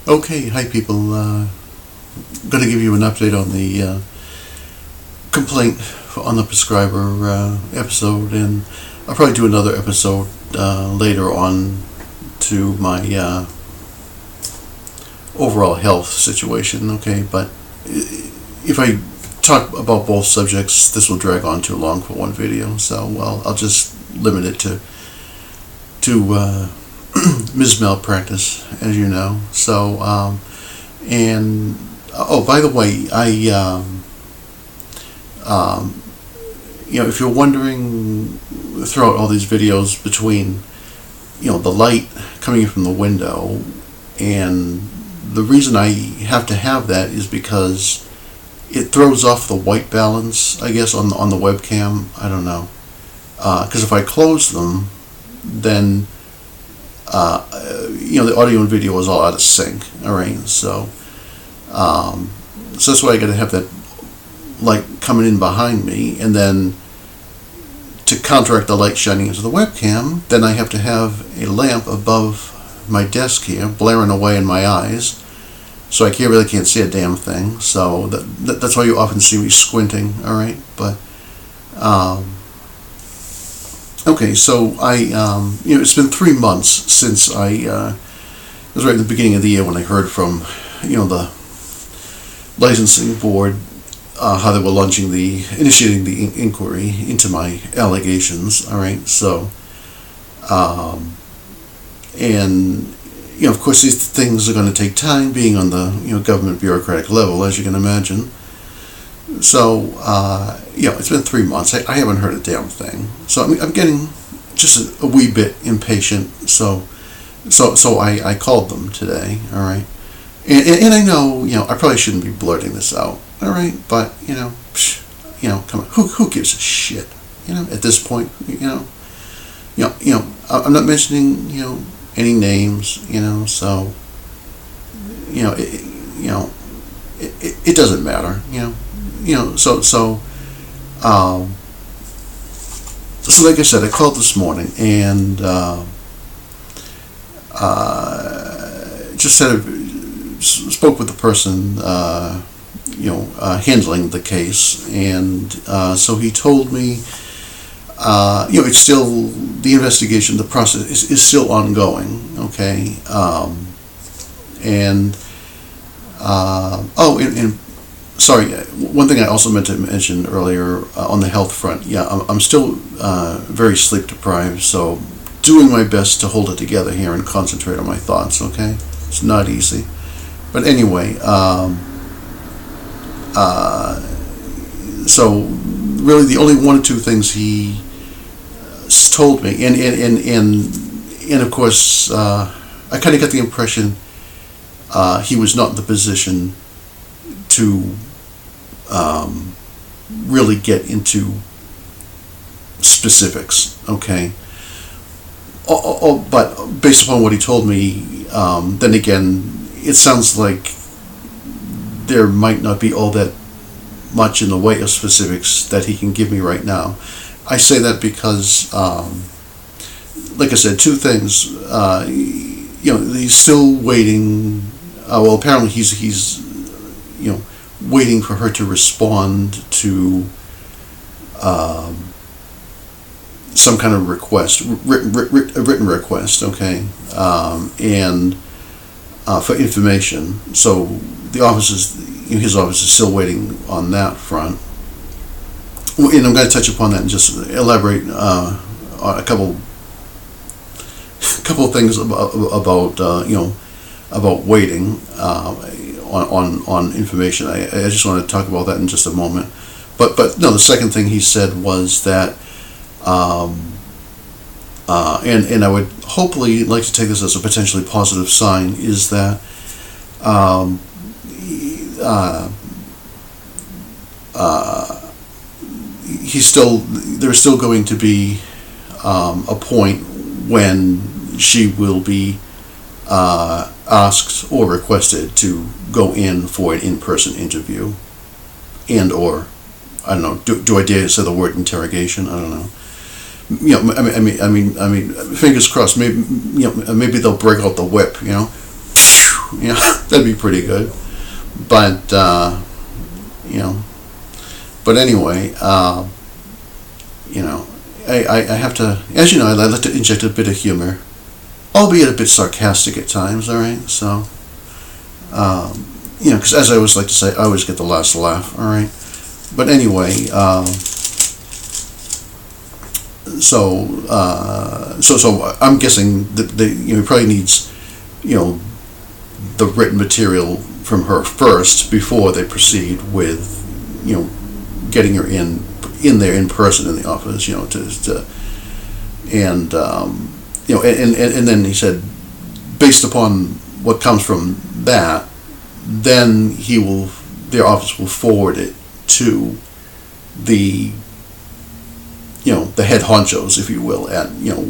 Okay, hi people. Going to give you an update on the complaint on the prescriber episode, and I'll probably do another episode later on to my overall health situation. Okay, but if I talk about both subjects, this will drag on too long for one video, so I'll just limit it to Ms. Malpractice, as you know. So, and oh, by the way, if you're wondering throughout all these videos between, the light coming in from the window, and the reason I have to have that is because it throws off the white balance, I guess, on the webcam. I don't know, because if I close them, then the audio and video is all out of sync. All right, so that's why I got to have that light coming in behind me, and then to counteract the light shining into the webcam, then I have to have a lamp above my desk here, blaring away in my eyes, so I really can't see a damn thing. So that's why you often see me squinting. All right, but okay, so it's been 3 months since it was right at the beginning of the year when I heard from, the licensing board, how they were initiating the inquiry into my allegations. All right, so, and, of course, these things are going to take time, being on the, government bureaucratic level, as you can imagine. So, it's been 3 months. I haven't heard a damn thing. So I'm getting just a wee bit impatient. So I called them today. All right, and I know I probably shouldn't be blurting this out. All right, but come on, who gives a shit? At this point, I'm not mentioning any names. So it doesn't matter. So like I said, I called this morning and just spoke with the person handling the case, and so he told me it's still the investigation, the process is still ongoing. Okay, and sorry, one thing I also meant to mention earlier on the health front. Yeah, I'm still very sleep deprived, so doing my best to hold it together here and concentrate on my thoughts. Okay, it's not easy, but anyway, so really the only one or two things he told me, and of course, I kind of got the impression he was not in the position to really get into specifics, okay? But based upon what he told me, then again, it sounds like there might not be all that much in the way of specifics that he can give me right now. I say that because, like I said, two things. He's still waiting. Well, apparently he's waiting for her to respond to some kind of request, a written request, okay, and for information. So the his office is still waiting on that front. And I'm going to touch upon that and just elaborate on a couple of things about waiting on information. I just want to talk about that in just a moment. But no, the second thing he said was that, and I would hopefully like to take this as a potentially positive sign, is that there's still going to be a point when she will be asked or requested to go in for an in-person interview, and or I don't know. Do I dare say the word interrogation? I don't know. I mean, fingers crossed. Maybe they'll break out the whip. that'd be pretty good. But you know, but anyway, I have to, as you know, I like to inject a bit of humor, albeit a bit sarcastic at times. All right, so because as I always like to say, I always get the last laugh. All right, but anyway, so I'm guessing that he probably needs, the written material from her first before they proceed with, getting her in there in person in the office, and then he said, based upon what comes from that, then their office will forward it to the head honchos, if you will,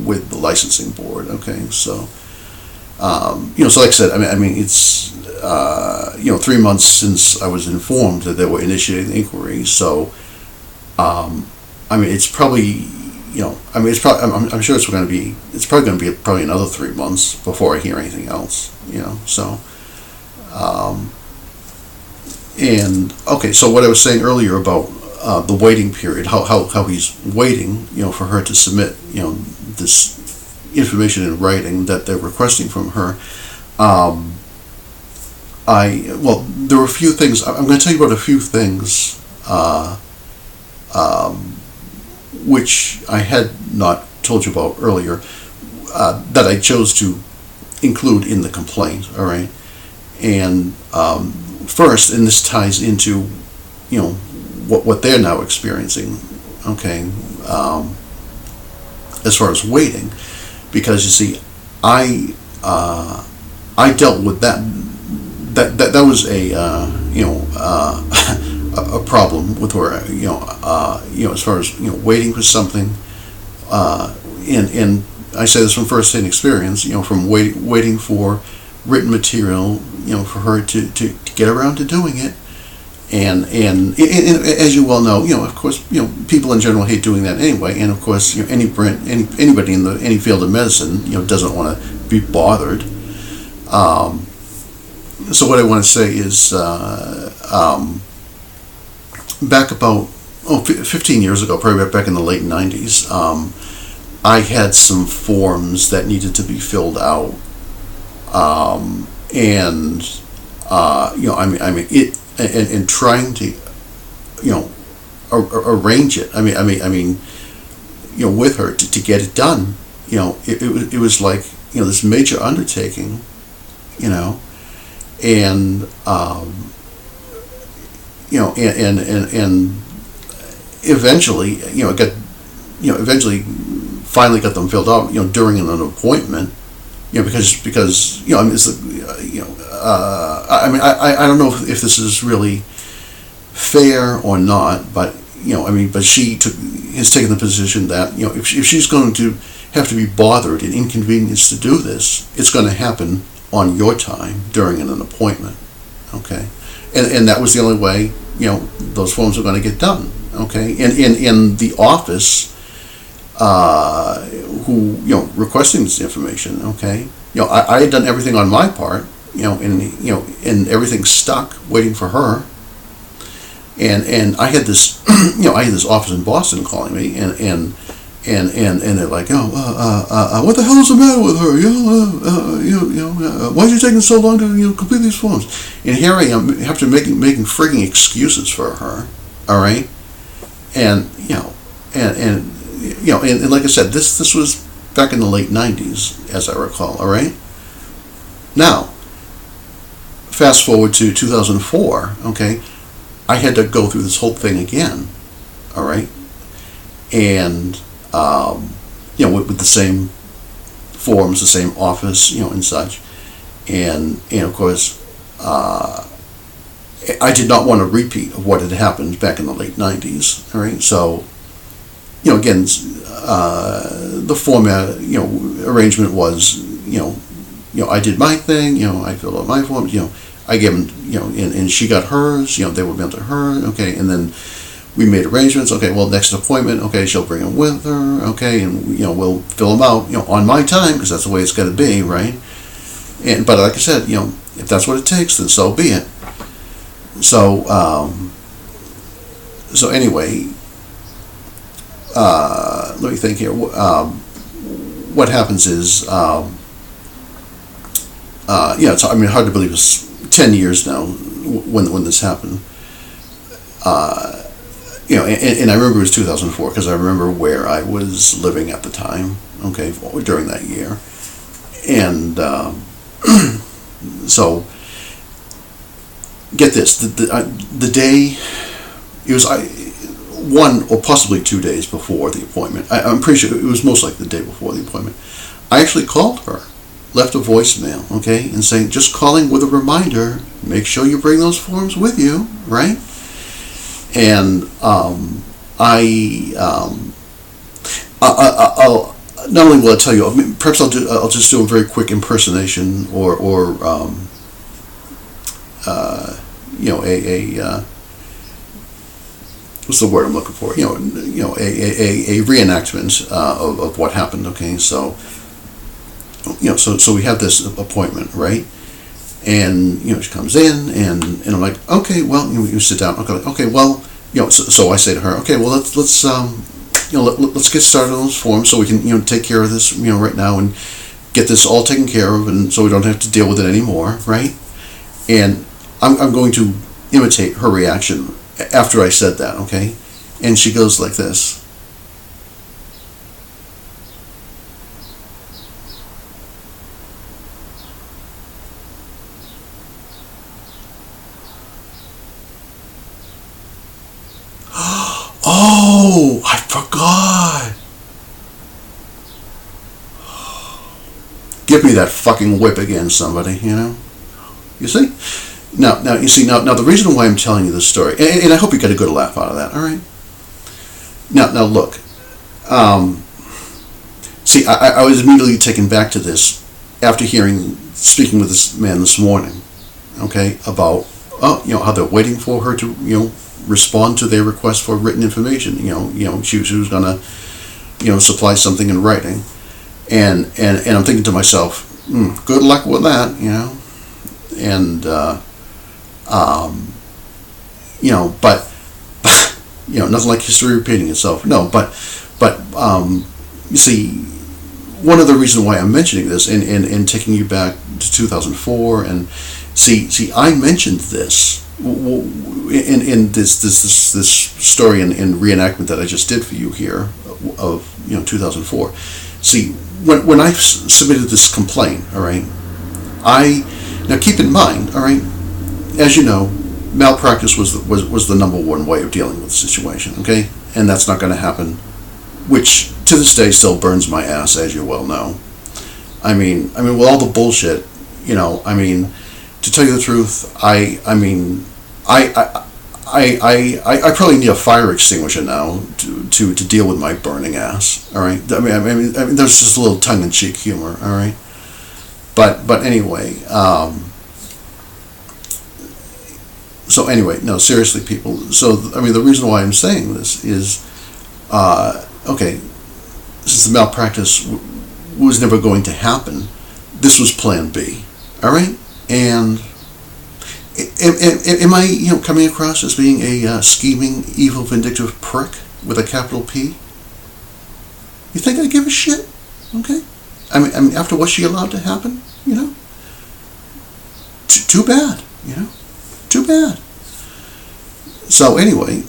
with the licensing board. Okay, so so like I said, I mean it's 3 months since I was informed that they were initiating the inquiry. So it's probably I'm sure it's probably going to be probably another 3 months before I hear anything else. So and okay, so what I was saying earlier about the waiting period, how he's waiting, for her to submit, this information in writing that they're requesting from her. There were a few things. I'm going to tell you about a few things, which I had not told you about earlier, that I chose to include in the complaint. All right, and first, and this ties into, what they're now experiencing, okay, as far as waiting, because you see, I dealt with that was a problem with her, as far as waiting for something, and I say this from first-hand experience, from waiting for written material, for her to get around to doing it. And as you well know, of course, people in general hate doing that anyway. And of course, anybody in any field of medicine, doesn't want to be bothered. So what I want to say is, back about 15 years ago, probably back in the late 90s, I had some forms that needed to be filled out, and trying to, arrange it. With her to get it done. It was like, this major undertaking, and eventually, finally got them filled out, during an appointment, because it's I don't know if this is really fair or not, but but she has taken the position that if she's going to have to be bothered and inconvenienced to do this, it's going to happen on your time during an appointment, okay, and that was the only way those forms are going to get done, okay, and in the office, who requesting this information, okay, I had done everything on my part, and everything stuck waiting for her, and I had this I had this office in Boston calling me, and they're like, what the hell is the matter with her? Why is it taking so long to complete these forms? And here I am, have to making frigging excuses for her. All right, and and like I said, this was back in the late 90s, as I recall. All right, now fast forward to 2004. Okay, I had to go through this whole thing again. All right, and with the same forms, the same office, and such, and of course, I did not want a repeat of what had happened back in the late 90s. All right, so again, the format, arrangement was, I did my thing, I filled out my forms, I gave them, and she got hers, they were mailed to her, okay, and then we made arrangements, okay, well, next appointment, okay, she'll bring them with her, okay, and, we'll fill them out, on my time, because that's the way it's got to be, right? But like I said, if that's what it takes, then so be it. So, so anyway, let me think here. What happens is, it's hard to believe it's 10 years now when this happened. And I remember it was 2004 because I remember where I was living at the time. Okay, during that year, and so get this: the day it was one or possibly 2 days before the appointment. I'm pretty sure it was most likely the day before the appointment. I actually called her, left a voicemail, okay, and saying, just calling with a reminder, make sure you bring those forms with you, right? And I'll not only will I tell you, perhaps I'll just do a very quick impersonation or what's the word I'm looking for? A reenactment of what happened. Okay, so so we have this appointment, right? And she comes in, and I'm like, okay, well, you sit down. Okay, well, so I say to her, okay, well, let's let's get started on those forms so we can take care of this right now and get this all taken care of, and so we don't have to deal with it anymore, right? And I'm going to imitate her reaction after I said that, okay? And she goes like this. Oh, I forgot. Give me that fucking whip again, somebody, You see? Now, the reason why I'm telling you this story, and I hope you get a good laugh out of that, all right? Now look. See, I was immediately taken back to this after speaking with this man this morning, okay, about, how they're waiting for her to, respond to their request for written information. She was gonna, supply something in writing, and I'm thinking to myself, good luck with that, and but nothing like history repeating itself. No, but you see, one of the reasons why I'm mentioning this and taking you back to 2004, and see, I mentioned this in this story and reenactment that I just did for you here of 2004. See, when I submitted this complaint, all right, now keep in mind, all right, as you know, malpractice was the number one way of dealing with the situation, okay, and that's not going to happen, which to this day still burns my ass, as you well know. I mean, with all the bullshit, to tell you the truth, I probably need a fire extinguisher now to deal with my burning ass. All right. I mean, there's just a little tongue-in-cheek humor. All right. But anyway. So anyway, no, seriously, people. So the reason why I'm saying this is, okay, since the malpractice was never going to happen, this was Plan B. All right. And am I, coming across as being a scheming, evil, vindictive prick with a capital P? You think I give a shit? Okay. I mean, after what she allowed to happen, too bad, too bad. So anyway,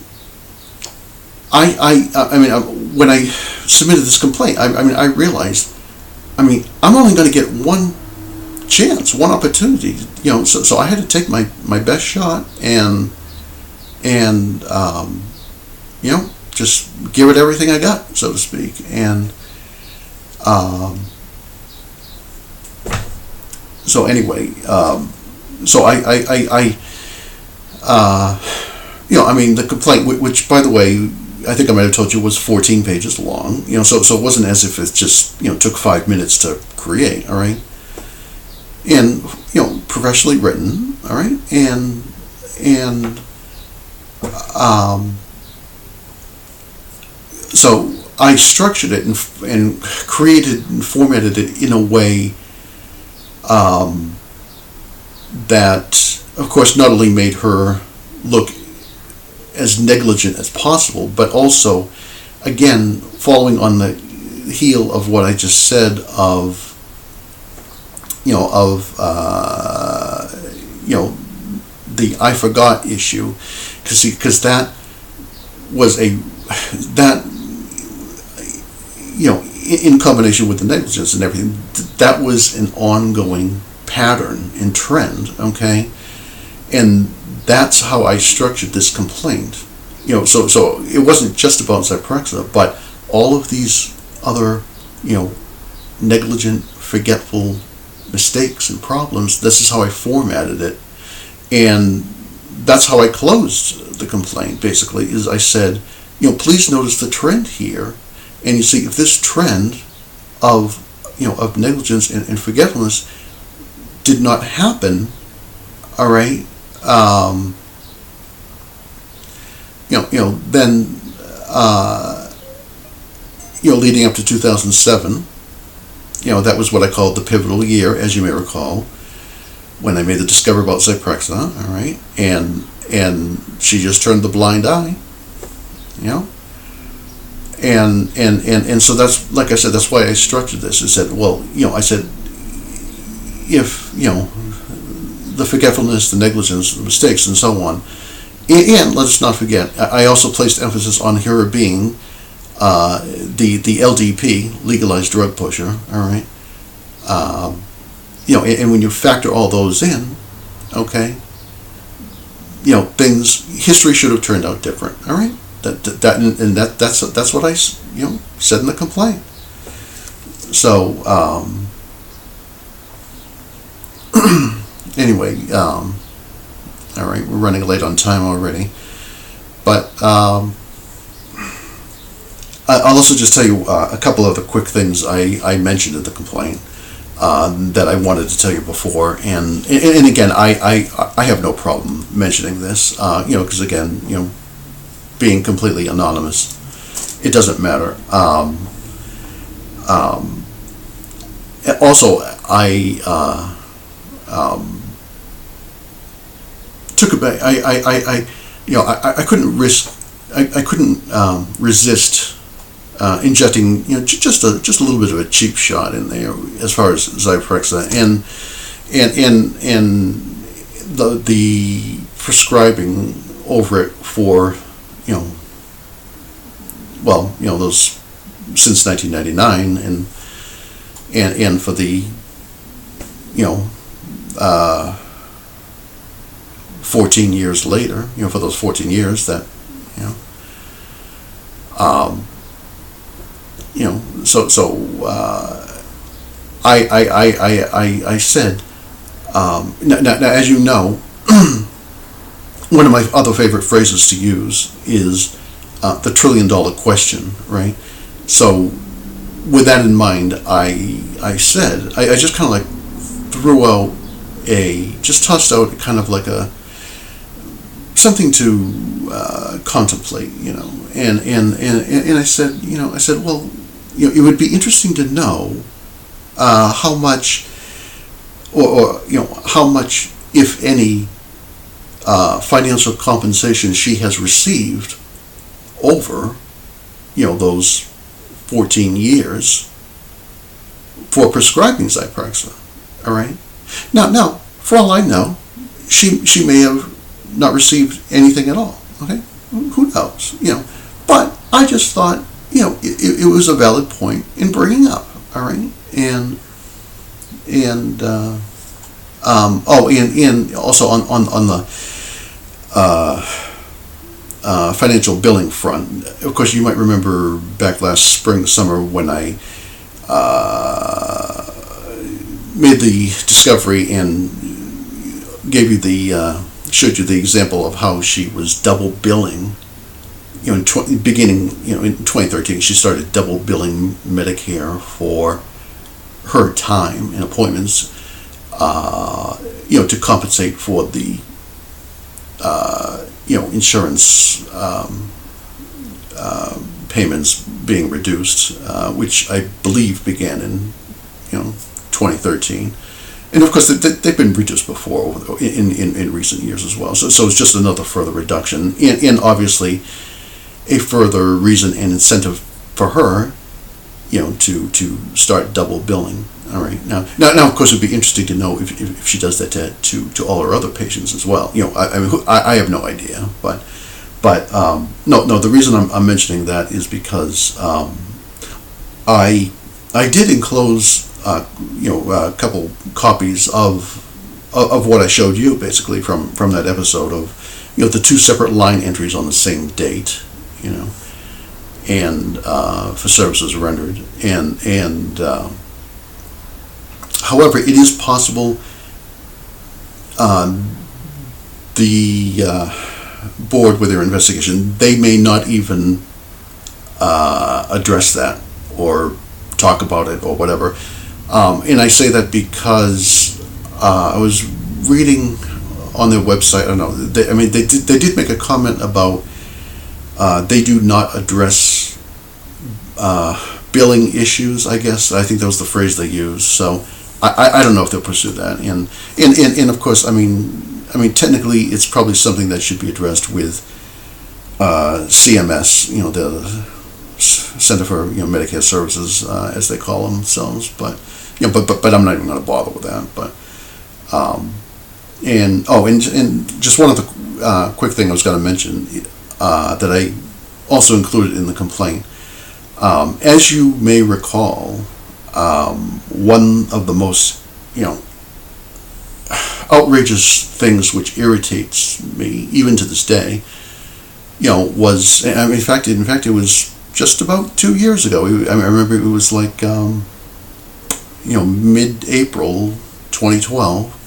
when I submitted this complaint, I realized, I'm only going to get one chance, one opportunity, so I had to take my best shot and just give it everything I got, so to speak. And so anyway, so the complaint, which by the way, I think I might have told you was 14 pages long, so it wasn't as if it just took 5 minutes to create, all right. And professionally written, all right, and so I structured it and created and formatted it in a way that, of course, not only made her look as negligent as possible, but also, again, following on the heel of what I just said of, the I forgot issue, because that was in combination with the negligence and everything, that was an ongoing pattern and trend, okay? And that's how I structured this complaint. So it wasn't just about zyprexa, but all of these other, negligent, forgetful mistakes and problems. This is how I formatted it. And that's how I closed the complaint, basically, is I said, please notice the trend here. And you see, if this trend of negligence and forgetfulness did not happen, all right, then, leading up to 2007, that was what I called the pivotal year, as you may recall, when I made the discovery about zyprexa, all right, and she just turned the blind eye, and so that's, like I said, that's why I structured this. I said, if, the forgetfulness, the negligence, the mistakes, and so on, and let us not forget, I also placed emphasis on her being the LDP, legalized drug pusher, all right, and when you factor all those in, okay, history should have turned out different, all right. That's what I said in the complaint. So anyway, all right, we're running late on time already, but I'll also just tell you a couple of the quick things I mentioned in the complaint that I wanted to tell you before, and again, I have no problem mentioning this, because again, being completely anonymous, it doesn't matter. Also, I took a back. I couldn't resist injecting just a little bit of a cheap shot in there as far as zyprexa and the prescribing over it for those since 1999 and for the 14 years later, for those 14 years that I said, now as you know, one of my other favorite phrases to use is the $1 trillion question, right? So with that in mind, I said, I just kind of like threw out just tossed out kind of like something to contemplate, and I said, well, it would be interesting to know how much, or how much, if any, financial compensation she has received over, those 14 years for prescribing zyprexa. All right. Now, for all I know, she may have not received anything at all. Okay, who knows? But I just thought, it was a valid point in bringing up. All right, and also on the financial billing front. Of course, you might remember back last spring, summer, when I made the discovery and gave you showed you the example of how she was double billing. Beginning in 2013, she started double billing Medicare for her time and appointments, to compensate for the insurance payments being reduced, which I believe began in 2013, and of course they've been reduced before. poor in recent years as well. So it's just another further reduction, and obviously a further reason and incentive for her, to start double billing. All right. Now, of course, it'd be interesting to know if she does that to all her other patients as well. I have no idea, but no. The reason I'm mentioning that is because I did enclose a couple copies of what I showed you, basically from that episode of the two separate line entries on the same date, and for services rendered, and however, it is possible the board with their investigation, they may not even address that or talk about it or whatever. And I say that because I was reading on their website. I don't know. They did make a comment about they do not address billing issues. I guess I think that was the phrase they used. So I don't know if they'll pursue that. And of course, I mean technically it's probably something that should be addressed with CMS. The Center for Medicare Services, as they call themselves. But but I'm not even going to bother with that. But and just one other quick thing I was going to mention that I also included in the complaint. As you may recall, one of the most outrageous things which irritates me even to this day, was in fact it was just about 2 years ago. I remember it was like mid-April 2012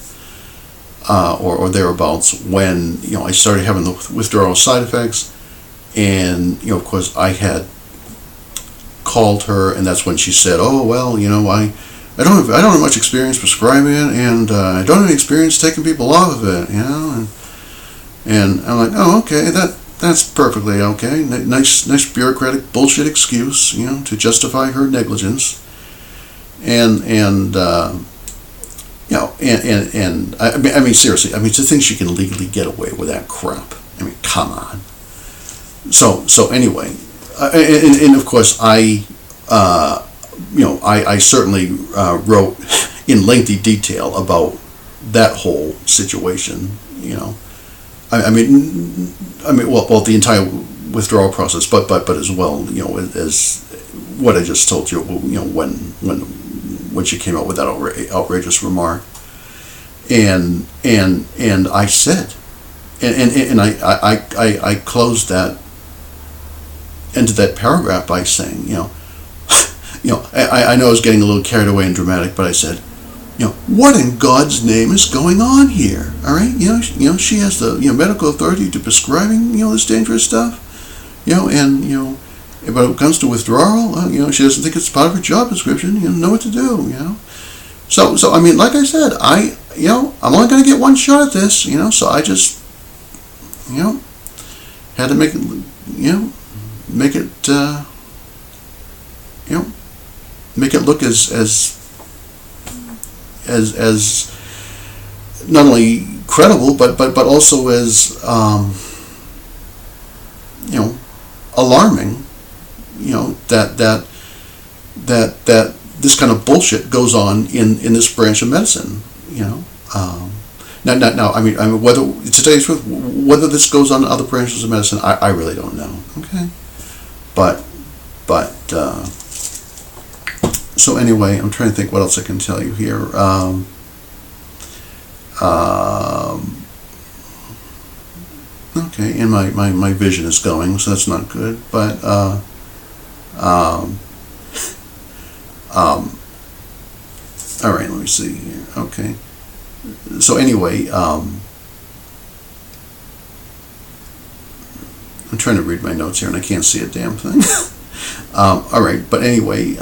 or thereabouts, when I started having the withdrawal side effects, and of course I had called her, and that's when she said, "Oh well, I don't have much experience prescribing it, and I don't have any experience taking people off of it, and I'm like, oh, okay, that's perfectly okay. Nice bureaucratic bullshit excuse, to justify her negligence, and I mean seriously, to think she can legally get away with that crap. Come on. So anyway, and of course I certainly wrote in lengthy detail about that whole situation. Well, the entire withdrawal process, but as well, as what I just told you, when she came out with that outrageous remark, and I said, and I closed that, ended that paragraph by saying, I know I was getting a little carried away and dramatic, but I said, what in God's name is going on here? All right, she has the medical authority to prescribing this dangerous stuff, but when it comes to withdrawal, she doesn't think it's part of her job description. Know what to do. So like I said, I'm only going to get one shot at this. So I just had to make it make it look as not only credible but also as alarming, that this kind of bullshit goes on in this branch of medicine. Now, whether to tell you the truth, whether this goes on in other branches of medicine, I really don't know. Okay, but so anyway, I'm trying to think what else I can tell you here. Okay, and my vision is going, so that's not good. But all right, let me see here. Okay, so anyway, I'm trying to read my notes here, and I can't see a damn thing. All right, but anyway,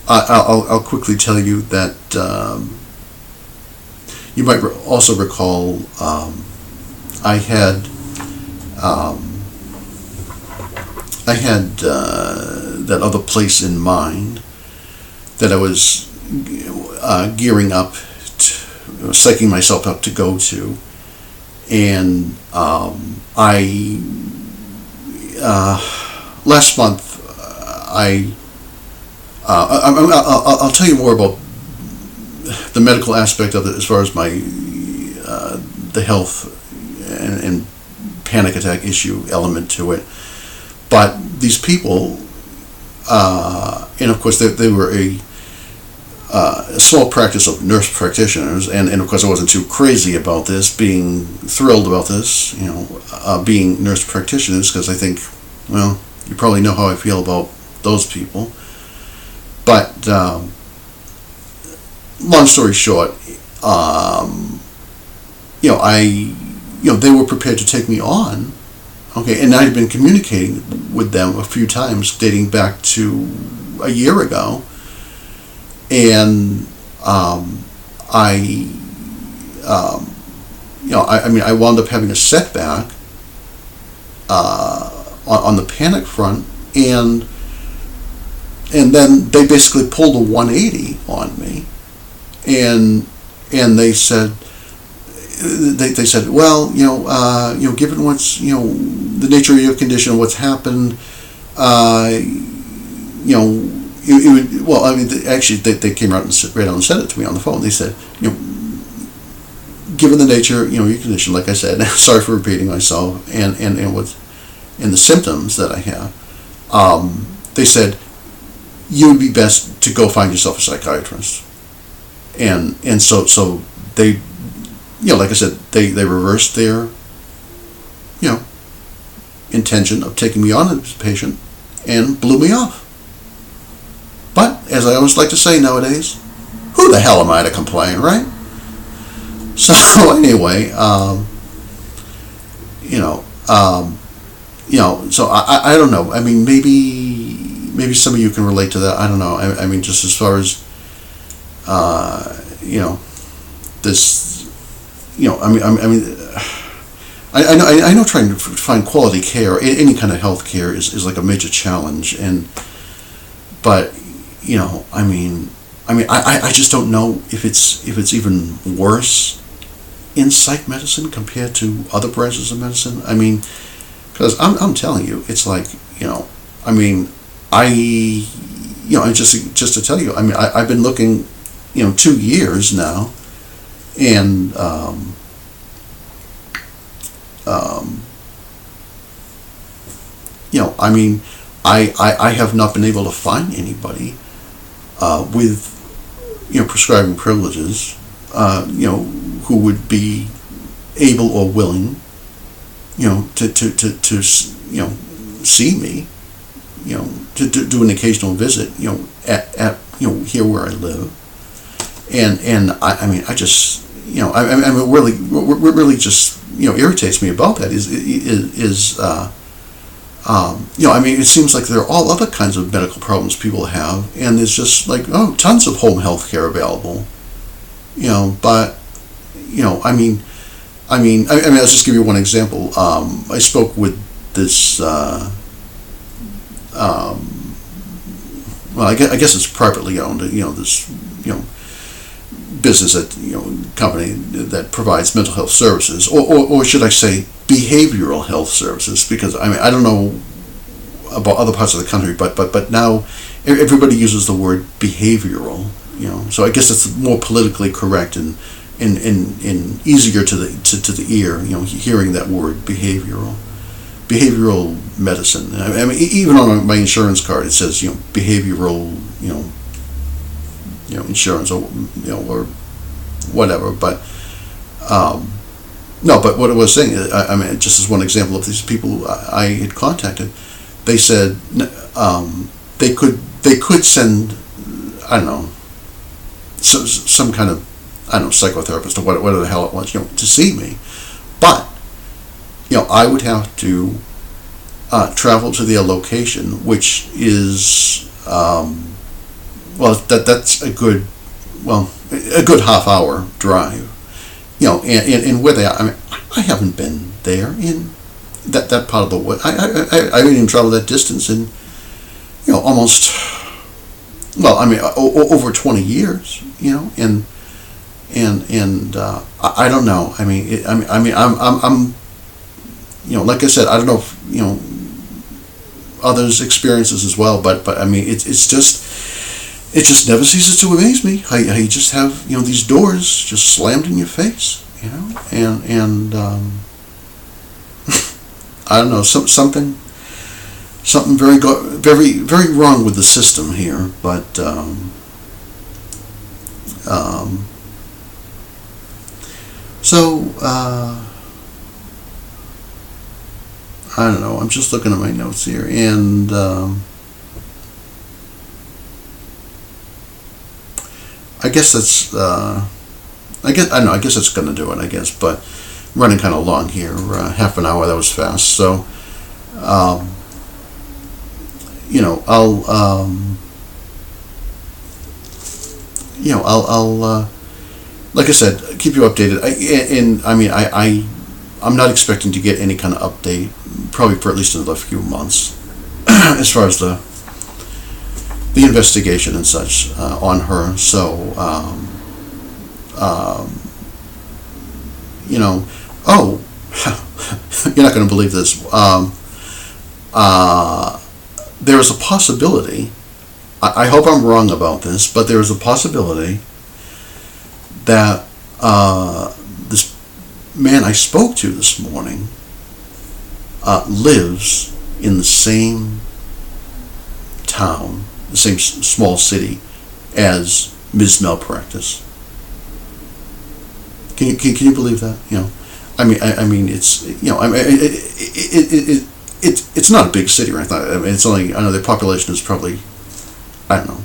I'll quickly tell you that you might also recall I had that other place in mind that I was gearing up psyching myself up to go to. And last month, I'll tell you more about the medical aspect of it as far as my the health and panic attack issue element to it. But these people, and of course they were a small practice of nurse practitioners, and of course I wasn't too crazy about this, being thrilled about this, being nurse practitioners, because I think, well, you probably know how I feel about those people. But long story short, they were prepared to take me on. Okay, and I had been communicating with them a few times, dating back to a year ago, and I wound up having a setback on the panic front, and then they basically pulled a 180 on me, and they said, well, given what's, the nature of your condition, what's happened, actually they came out and right on and said it to me on the phone. They said, given the nature, your condition, like I said, sorry for repeating myself, and the symptoms that I have, they said, you would be best to go find yourself a psychiatrist. And so they, like I said, they reversed their, intention of taking me on as a patient and blew me off. But, as I always like to say nowadays, who the hell am I to complain, right? So, anyway, so I don't know. I mean, maybe some of you can relate to that. I don't know. I mean, just as far as, this, I know trying to find quality care, any kind of health care is like a major challenge, but I just don't know if it's even worse in psych medicine compared to other branches of medicine. I mean, because I'm telling you, it's like, just to tell you, I've been looking, 2 years now, and I have not been able to find anybody with prescribing privileges, who would be able or willing, to see me, to do an occasional visit, at here where I live, and I just, what really just irritates me about that is it seems like there are all other kinds of medical problems people have, and there's just like, tons of home health care available, but I'll just give you one example. I spoke with this, I guess it's privately owned, this, business that, company that provides mental health services, or should I say behavioral health services, because I don't know about other parts of the country, but now everybody uses the word behavioral, so I guess it's more politically correct and easier to the ear, hearing that word behavioral medicine. Even on my insurance card it says, behavioral, insurance, or whatever. But no. But what I was saying, just as one example of these people I had contacted, they said they could send, I don't know, some kind of, psychotherapist or whatever the hell it was, to see me, but I would have to travel to their location, which is that's a good half-hour drive, and where they are. I haven't been there in that part of the world. I didn't even travel that distance in almost over 20 years, and I don't know. I mean, I'm like I said, I don't know if, others experiences as well, but I mean, it just never ceases to amaze me how you just have, these doors just slammed in your face, and I don't know, something very very wrong with the system here, but I don't know. I'm just looking at my notes here, and I guess that's I don't know. I guess that's going to do it. I guess, but running kind of long here. Half an hour. That was fast. So, I'll I'll like I said, keep you updated. I'm not expecting to get any kind of update probably for at least another few months as far as the investigation and such on her. So you're not going to believe this. There is a possibility. I hope I'm wrong about this, but there is a possibility that this man I spoke to this morning lives in the same town, the same small city as Ms. Malpractice. Can you believe that? I mean, it's it's not a big city, right? I mean, it's only, I know the population is probably, I don't know,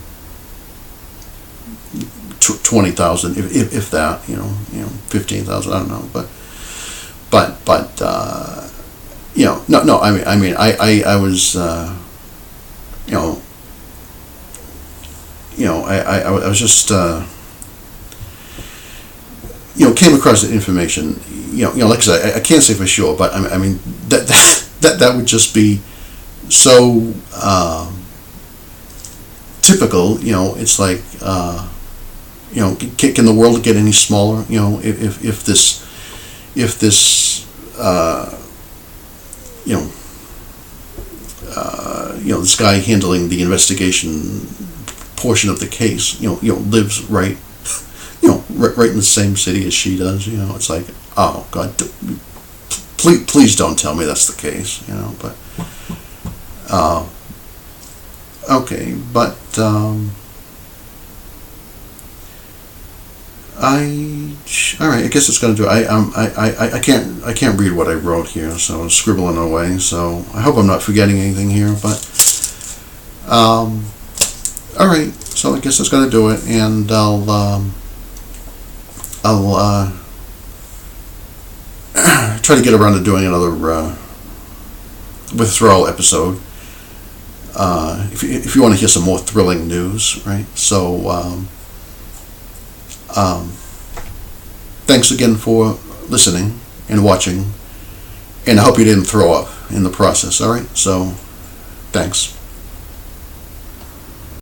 20,000, if that, 15,000, I don't know, but no, I was, I was just, came across the information, like I said, I can't say for sure, but I mean, that would just be so, typical, it's like, can the world get any smaller? If this, this guy handling the investigation portion of the case, lives right in the same city as she does. It's like, oh God, please don't tell me that's the case. But okay, but. All right. I guess it's going to do. I can't read what I wrote here, so I'm scribbling away. So I hope I'm not forgetting anything here. But all right. So I guess that's going to do it, and I'll try to get around to doing another withdrawal episode. If you want to hear some more thrilling news, right? So. Thanks again for listening and watching, and I hope you didn't throw up in the process. All right, so thanks.